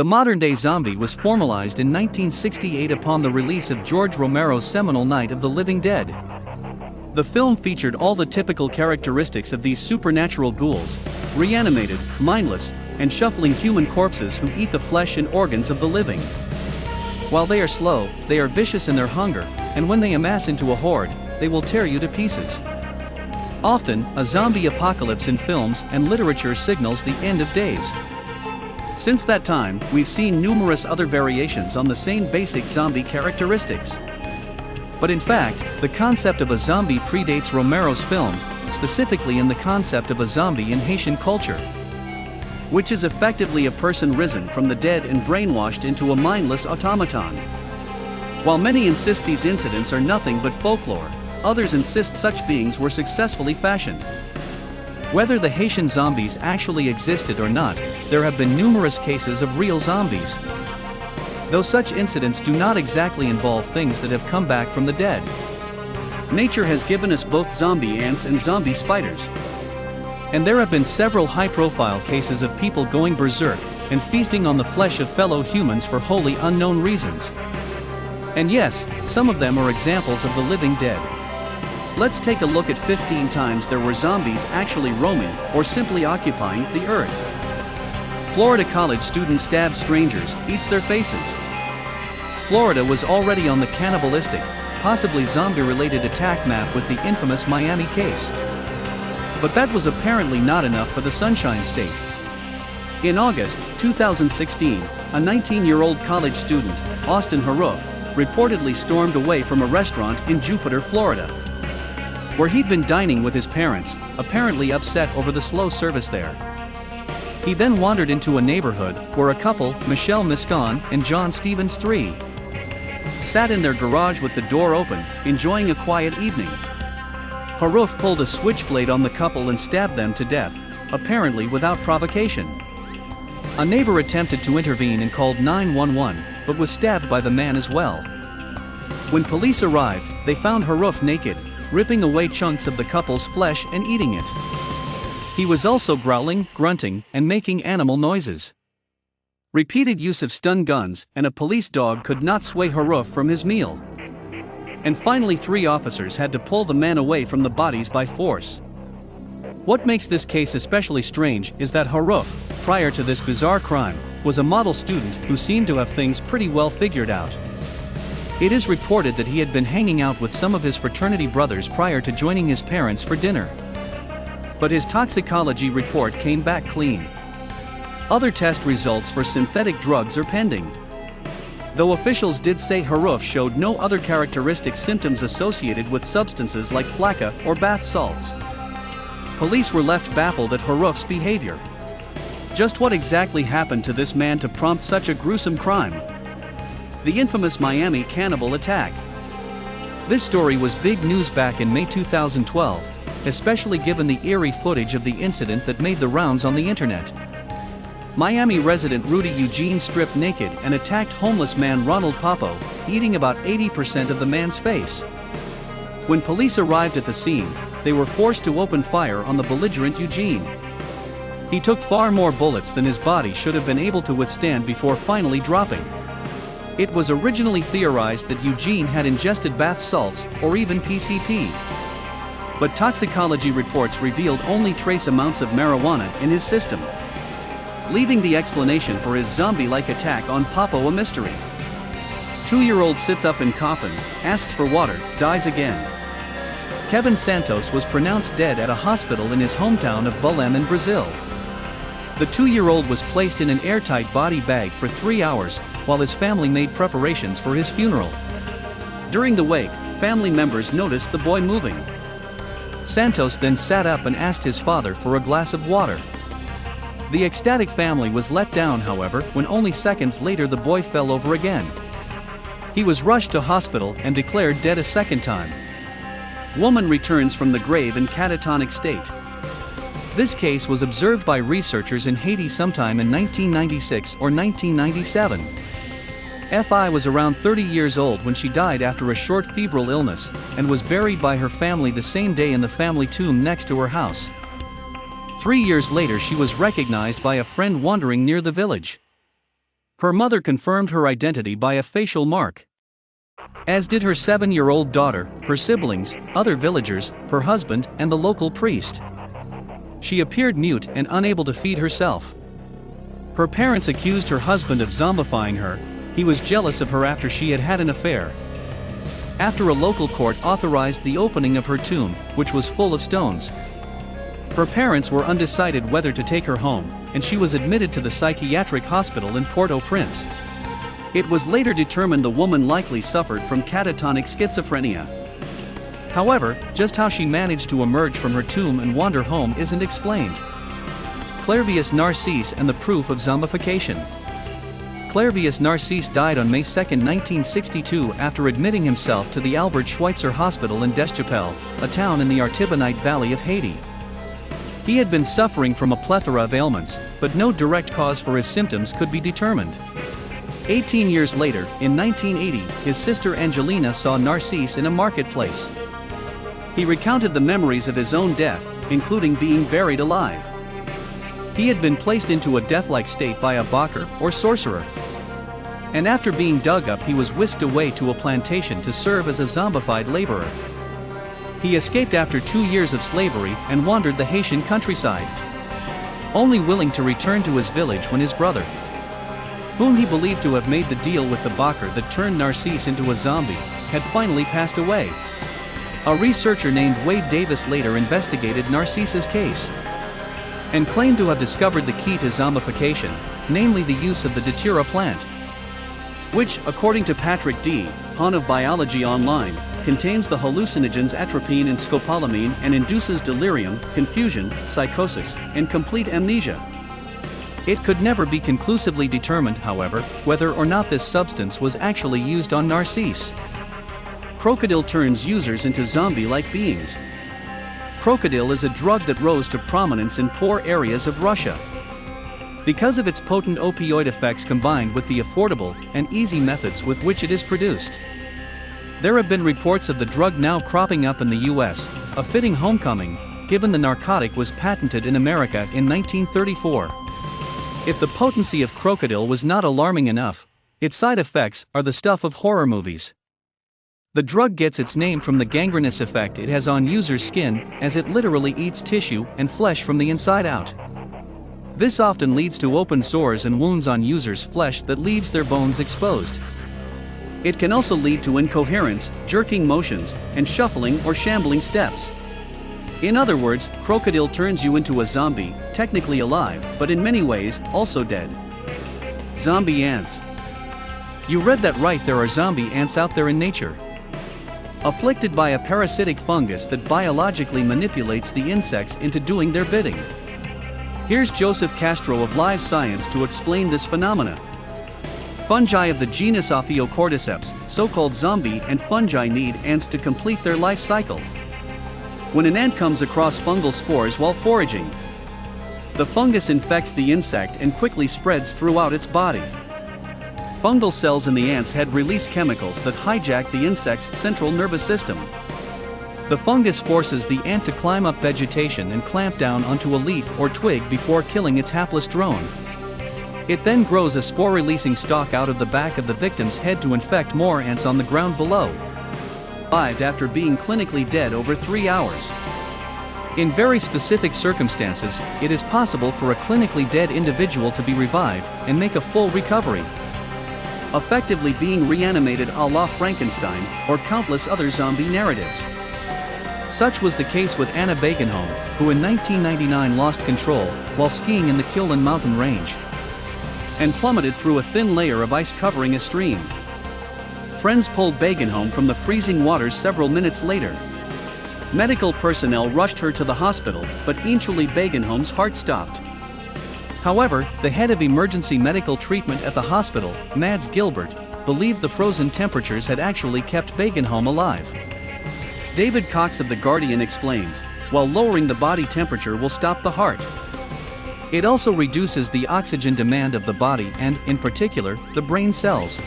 The modern-day zombie was formalized in 1968 upon the release of George Romero's seminal Night of the Living Dead. The film featured all the typical characteristics of these supernatural ghouls: reanimated, mindless, and shuffling human corpses who eat the flesh and organs of the living. While they are slow, they are vicious in their hunger, and when they amass into a horde, they will tear you to pieces. Often, a zombie apocalypse in films and literature signals the end of days. Since that time, we've seen numerous other variations on the same basic zombie characteristics. But in fact, the concept of a zombie predates Romero's film, specifically in the concept of a zombie in Haitian culture, which is effectively a person risen from the dead and brainwashed into a mindless automaton. While many insist these incidents are nothing but folklore, others insist such beings were successfully fashioned. Whether the Haitian zombies actually existed or not, there have been numerous cases of real zombies, though such incidents do not exactly involve things that have come back from the dead. Nature has given us both zombie ants and zombie spiders. And there have been several high-profile cases of people going berserk and feasting on the flesh of fellow humans for wholly unknown reasons. And yes, some of them are examples of the living dead. Let's take a look at 15 times there were zombies actually roaming or simply occupying the earth. Florida college student stabs strangers, eats their faces. Florida was already on the cannibalistic, possibly zombie-related attack map with the infamous Miami case. But that was apparently not enough for the Sunshine State. In August 2016, a 19-year-old college student, Austin Haruf, reportedly stormed away from a restaurant in Jupiter, Florida, where he'd been dining with his parents, apparently upset over the slow service there. He then wandered into a neighborhood where a couple, Michelle Miscon and John Stevens III, sat in their garage with the door open, enjoying a quiet evening. Haruf pulled a switchblade on the couple and stabbed them to death, apparently without provocation. A neighbor attempted to intervene and called 911, but was stabbed by the man as well. When police arrived, they found Haruf naked, ripping away chunks of the couple's flesh and eating it. He was also growling, grunting, and making animal noises. Repeated use of stun guns and a police dog could not sway Haruf from his meal. And finally 3 officers had to pull the man away from the bodies by force. What makes this case especially strange is that Haruf, prior to this bizarre crime, was a model student who seemed to have things pretty well figured out. It is reported that he had been hanging out with some of his fraternity brothers prior to joining his parents for dinner. But his toxicology report came back clean. Other test results for synthetic drugs are pending, though officials did say Haruf showed no other characteristic symptoms associated with substances like flakka or bath salts. Police were left baffled at Haruf's behavior. Just what exactly happened to this man to prompt such a gruesome crime? The infamous Miami cannibal attack. This story was big news back in May 2012, especially given the eerie footage of the incident that made the rounds on the internet. Miami resident Rudy Eugene stripped naked and attacked homeless man Ronald Papo, eating about 80% of the man's face. When police arrived at the scene, they were forced to open fire on the belligerent Eugene. He took far more bullets than his body should have been able to withstand before finally dropping. It was originally theorized that Eugene had ingested bath salts or even PCP. But toxicology reports revealed only trace amounts of marijuana in his system, leaving the explanation for his zombie-like attack on Papo a mystery. 2-year-old sits up in coffin, asks for water, dies again. Kevin Santos was pronounced dead at a hospital in his hometown of Belém in Brazil. The 2-year-old was placed in an airtight body bag for 3 hours, while his family made preparations for his funeral. During the wake, family members noticed the boy moving. Santos then sat up and asked his father for a glass of water. The ecstatic family was let down, however, when only seconds later the boy fell over again. He was rushed to hospital and declared dead a second time. Woman returns from the grave in catatonic state. This case was observed by researchers in Haiti sometime in 1996 or 1997. Fi was around 30 years old when she died after a short febrile illness, and was buried by her family the same day in the family tomb next to her house. 3 years later she was recognized by a friend wandering near the village. Her mother confirmed her identity by a facial mark, as did her 7-year-old daughter, her siblings, other villagers, her husband, and the local priest. She appeared mute and unable to feed herself. Her parents accused her husband of zombifying her. He was jealous of her after she had had an affair. After a local court authorized the opening of her tomb, which was full of stones, her parents were undecided whether to take her home, and she was admitted to the psychiatric hospital in Port-au-Prince. It was later determined the woman likely suffered from catatonic schizophrenia. However, just how she managed to emerge from her tomb and wander home isn't explained. Clervius Narcisse and the proof of zombification. Clervius Narcisse died on May 2, 1962 after admitting himself to the Albert Schweitzer Hospital in Deschapelles, a town in the Artibonite Valley of Haiti. He had been suffering from a plethora of ailments, but no direct cause for his symptoms could be determined. 18 years later, in 1980, his sister Angelina saw Narcisse in a marketplace. He recounted the memories of his own death, including being buried alive. He had been placed into a death-like state by a Bakar, or sorcerer. And after being dug up, he was whisked away to a plantation to serve as a zombified laborer. He escaped after 2 years of slavery and wandered the Haitian countryside, only willing to return to his village when his brother, whom he believed to have made the deal with the Bakar that turned Narcisse into a zombie, had finally passed away. A researcher named Wade Davis later investigated Narcisse's case and claimed to have discovered the key to zombification, namely the use of the datura plant, which, according to Patrick D. Hahn of Biology Online, contains the hallucinogens atropine and scopolamine and induces delirium, confusion, psychosis, and complete amnesia. It could never be conclusively determined, however, whether or not this substance was actually used on Narcisse. Crocodile turns users into zombie-like beings. Crocodile is a drug that rose to prominence in poor areas of Russia because of its potent opioid effects combined with the affordable and easy methods with which it is produced. There have been reports of the drug now cropping up in the US, a fitting homecoming, given the narcotic was patented in America in 1934. If the potency of crocodile was not alarming enough, its side effects are the stuff of horror movies. The drug gets its name from the gangrenous effect it has on users' skin, as it literally eats tissue and flesh from the inside out. This often leads to open sores and wounds on users' flesh that leaves their bones exposed. It can also lead to incoherence, jerking motions, and shuffling or shambling steps. In other words, crocodile turns you into a zombie, technically alive, but in many ways, also dead. Zombie ants. You read that right, there are zombie ants out there in nature. Afflicted by a parasitic fungus that biologically manipulates the insects into doing their bidding. Here's Joseph Castro of Live Science to explain this phenomena. Fungi of the genus Ophiocordyceps, so-called zombie and fungi need ants to complete their life cycle. When an ant comes across fungal spores while foraging, the fungus infects the insect and quickly spreads throughout its body. Fungal cells in the ant's head release chemicals that hijack the insect's central nervous system. The fungus forces the ant to climb up vegetation and clamp down onto a leaf or twig before killing its hapless drone. It then grows a spore-releasing stalk out of the back of the victim's head to infect more ants on the ground below. Survived after being clinically dead over 3 hours. In very specific circumstances, it is possible for a clinically dead individual to be revived and make a full recovery, effectively being reanimated a la Frankenstein or countless other zombie narratives. Such was the case with Anna Bagenholm, who in 1999 lost control while skiing in the Kyolen mountain range and plummeted through a thin layer of ice covering a stream. Friends pulled Bagenholm from the freezing waters several minutes later. Medical personnel rushed her to the hospital, but eventually Bagenholm's heart stopped. However, the head of emergency medical treatment at the hospital, Mads Gilbert, believed the frozen temperatures had actually kept Bagenholm alive. David Cox of The Guardian explains, while lowering the body temperature will stop the heart, it also reduces the oxygen demand of the body and, in particular, the brain cells.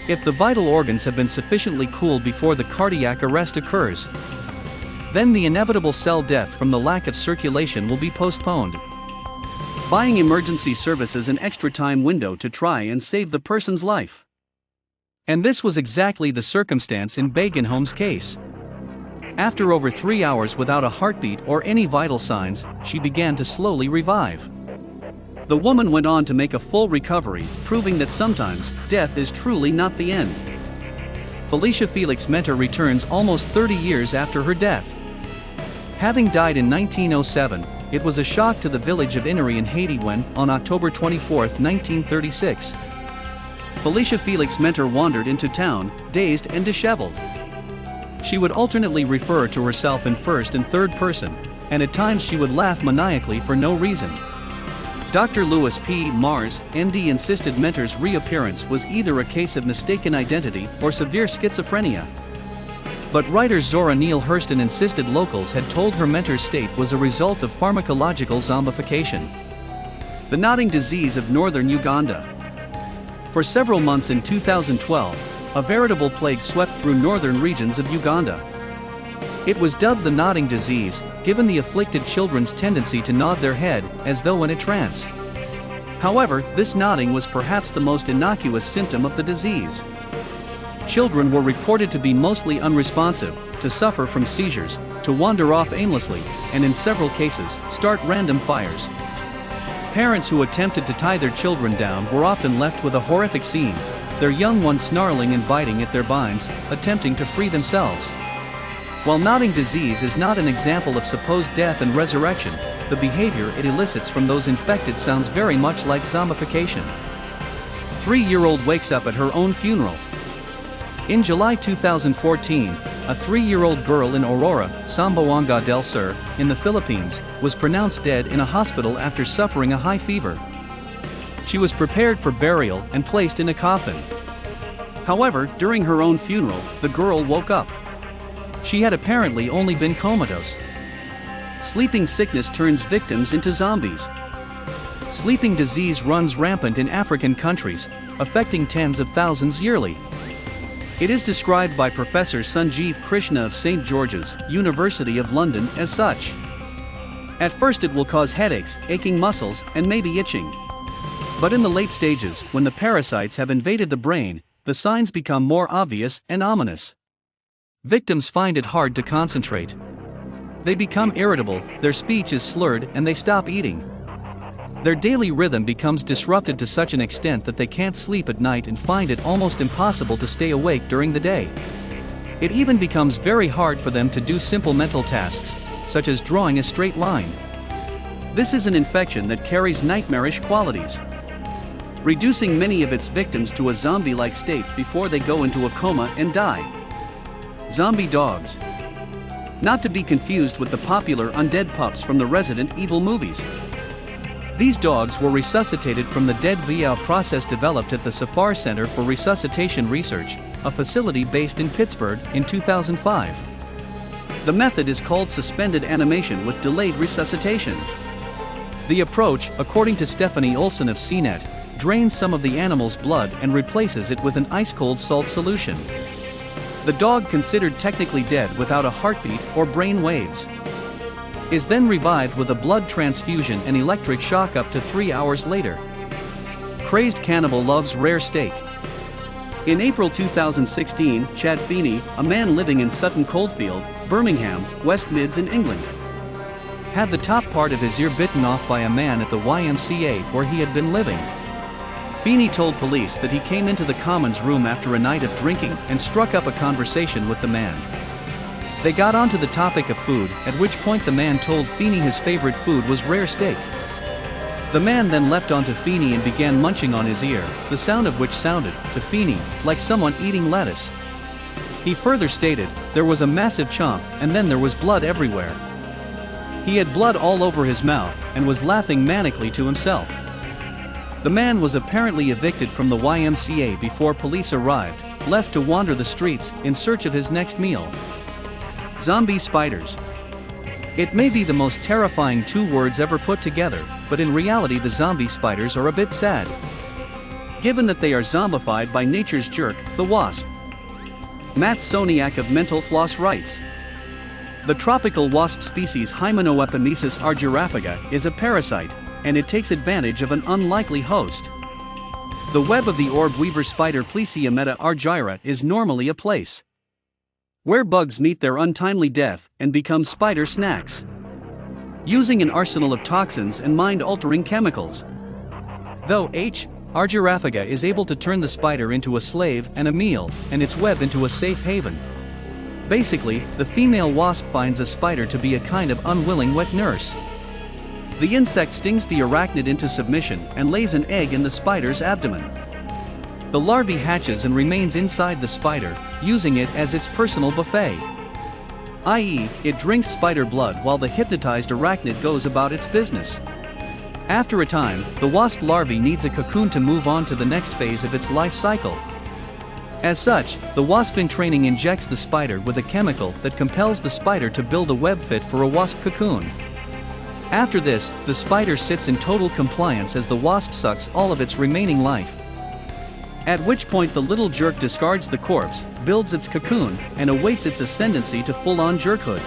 If the vital organs have been sufficiently cooled before the cardiac arrest occurs, then the inevitable cell death from the lack of circulation will be postponed. buying emergency services an extra time window to try and save the person's life. And this was exactly the circumstance in Begenholm's case. After over 3 hours without a heartbeat or any vital signs, she began to slowly revive. The woman went on to make a full recovery, proving that sometimes, death is truly not the end. Felicia Felix Mentor returns almost 30 years after her death. Having died in 1907, it was a shock to the village of Innery in Haiti when, on October 24, 1936, Felicia Felix Mentor wandered into town, dazed and disheveled. She would alternately refer to herself in first and third person, and at times she would laugh maniacally for no reason. Dr. Louis P. Mars, MD, insisted Mentor's reappearance was either a case of mistaken identity or severe schizophrenia. But writer Zora Neale Hurston insisted locals had told her Mentor's state was a result of pharmacological zombification. The nodding disease of northern Uganda. For several months in 2012, a veritable plague swept through northern regions of Uganda. It was dubbed the nodding disease, given the afflicted children's tendency to nod their head, as though in a trance. However, this nodding was perhaps the most innocuous symptom of the disease. Children were reported to be mostly unresponsive, to suffer from seizures, to wander off aimlessly, and in several cases, start random fires. Parents who attempted to tie their children down were often left with a horrific scene, their young ones snarling and biting at their binds, attempting to free themselves. While nodding disease is not an example of supposed death and resurrection, the behavior it elicits from those infected sounds very much like zombification. 3-year-old wakes up at her own funeral. In July 2014, a 3-year-old girl in Aurora, Zamboanga del Sur, in the Philippines, was pronounced dead in a hospital after suffering a high fever. She was prepared for burial and placed in a coffin. However, during her own funeral, the girl woke up. She had apparently only been comatose. Sleeping sickness turns victims into zombies. Sleeping disease runs rampant in African countries, affecting tens of thousands yearly. It is described by Professor Sanjeev Krishna of St. George's, University of London, as such. At first it will cause headaches, aching muscles, and maybe itching. But in the late stages, when the parasites have invaded the brain, the signs become more obvious and ominous. Victims find it hard to concentrate. They become irritable, their speech is slurred, and they stop eating. Their daily rhythm becomes disrupted to such an extent that they can't sleep at night and find it almost impossible to stay awake during the day. It even becomes very hard for them to do simple mental tasks, such as drawing a straight line. This is an infection that carries nightmarish qualities, reducing many of its victims to a zombie-like state before they go into a coma and die. Zombie dogs. Not to be confused with the popular undead pups from the Resident Evil movies. These dogs were resuscitated from the dead via a process developed at the Safar Center for Resuscitation Research, a facility based in Pittsburgh, in 2005. The method is called suspended animation with delayed resuscitation. The approach, according to Stephanie Olson of CNET, drains some of the animal's blood and replaces it with an ice-cold salt solution. The dog, considered technically dead without a heartbeat or brain waves, is then revived with a blood transfusion and electric shock up to 3 hours later. Crazed cannibal loves rare steak. In April 2016, Chad Feeney, a man living in Sutton Coldfield, Birmingham, West Mids in England, had the top part of his ear bitten off by a man at the YMCA where he had been living. Feeney told police that he came into the Commons room after a night of drinking and struck up a conversation with the man. They got onto the topic of food, at which point the man told Feeney his favorite food was rare steak. The man then leapt onto Feeney and began munching on his ear, the sound of which sounded, to Feeney, like someone eating lettuce. He further stated, there was a massive chomp, and then there was blood everywhere. He had blood all over his mouth, and was laughing manically to himself. The man was apparently evicted from the YMCA before police arrived, left to wander the streets in search of his next meal. Zombie spiders. It may be the most terrifying 2 words ever put together, but in reality the zombie spiders are a bit sad, given that they are zombified by nature's jerk, the wasp. Matt Soniak of Mental Floss writes, the tropical wasp species Hymenopepimyces argyrophaga is a parasite, and it takes advantage of an unlikely host. The web of the orb weaver spider Plesia meta argyra is normally a place where bugs meet their untimely death and become spider snacks, using an arsenal of toxins and mind-altering chemicals. Though H. argyrophaga is able to turn the spider into a slave and a meal, and its web into a safe haven. Basically, the female wasp finds a spider to be a kind of unwilling wet nurse. The insect stings the arachnid into submission and lays an egg in the spider's abdomen. The larvae hatches and remains inside the spider, using it as its personal buffet. I.e., it drinks spider blood while the hypnotized arachnid goes about its business. After a time, the wasp larvae needs a cocoon to move on to the next phase of its life cycle. As such, the wasp in training injects the spider with a chemical that compels the spider to build a web fit for a wasp cocoon. After this, the spider sits in total compliance as the wasp sucks all of its remaining life. At which point the little jerk discards the corpse, builds its cocoon, and awaits its ascendancy to full-on jerkhood.